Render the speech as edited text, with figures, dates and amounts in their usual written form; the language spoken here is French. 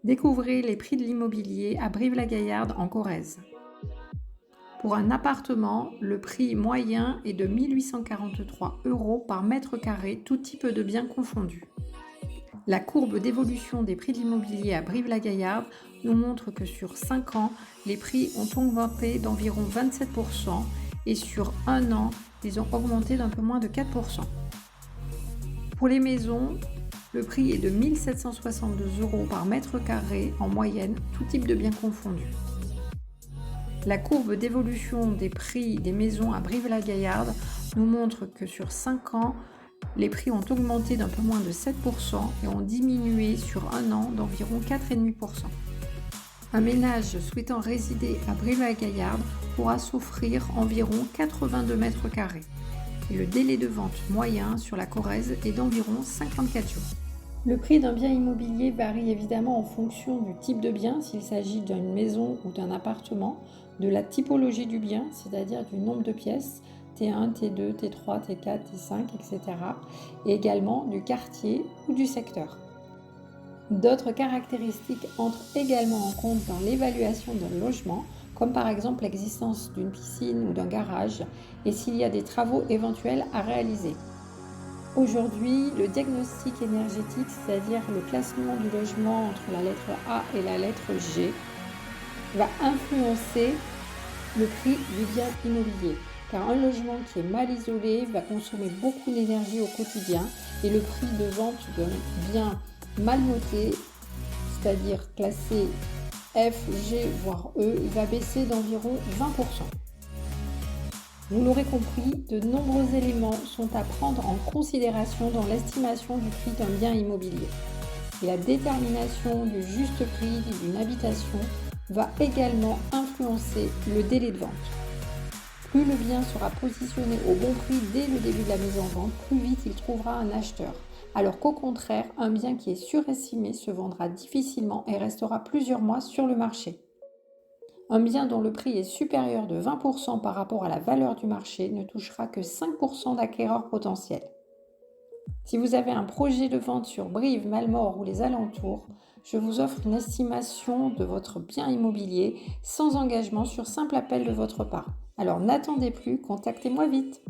Découvrez les prix de l'immobilier à Brive-la-Gaillarde en Corrèze. Pour un appartement, le prix moyen est de 1 843 € par mètre carré, tout type de biens confondus. La courbe d'évolution des prix de l'immobilier à Brive-la-Gaillarde nous montre que sur 5 ans, les prix ont augmenté d'environ 27% et sur un an, ils ont augmenté d'un peu moins de 4%. Pour les maisons, le prix est de 1 762 € par mètre carré en moyenne, tout type de biens confondus. La courbe d'évolution des prix des maisons à Brive-la-Gaillarde nous montre que sur 5 ans, les prix ont augmenté d'un peu moins de 7% et ont diminué sur un an d'environ 4,5%. Un ménage souhaitant résider à Brive-la-Gaillarde pourra s'offrir environ 82 mètres carrés. Et le délai de vente moyen sur la Corrèze est d'environ 54 jours. Le prix d'un bien immobilier varie évidemment en fonction du type de bien, s'il s'agit d'une maison ou d'un appartement, de la typologie du bien, c'est-à-dire du nombre de pièces, T1, T2, T3, T4, T5, etc. et également du quartier ou du secteur. D'autres caractéristiques entrent également en compte dans l'évaluation d'un logement, comme par exemple l'existence d'une piscine ou d'un garage, et s'il y a des travaux éventuels à réaliser. Aujourd'hui, le diagnostic énergétique, c'est-à-dire le classement du logement entre la lettre A et la lettre G, va influencer le prix du bien immobilier. Car un logement qui est mal isolé va consommer beaucoup d'énergie au quotidien et le prix de vente d'un bien mal noté, c'est-à-dire classé F, G, voire E, va baisser d'environ 20%. Vous l'aurez compris, de nombreux éléments sont à prendre en considération dans l'estimation du prix d'un bien immobilier. Et la détermination du juste prix d'une habitation va également influencer le délai de vente. Plus le bien sera positionné au bon prix dès le début de la mise en vente, plus vite il trouvera un acheteur. Alors qu'au contraire, un bien qui est surestimé se vendra difficilement et restera plusieurs mois sur le marché. Un bien dont le prix est supérieur de 20% par rapport à la valeur du marché ne touchera que 5% d'acquéreurs potentiels. Si vous avez un projet de vente sur Brive, Malmort ou les alentours, je vous offre une estimation de votre bien immobilier sans engagement sur simple appel de votre part. Alors n'attendez plus, contactez-moi vite.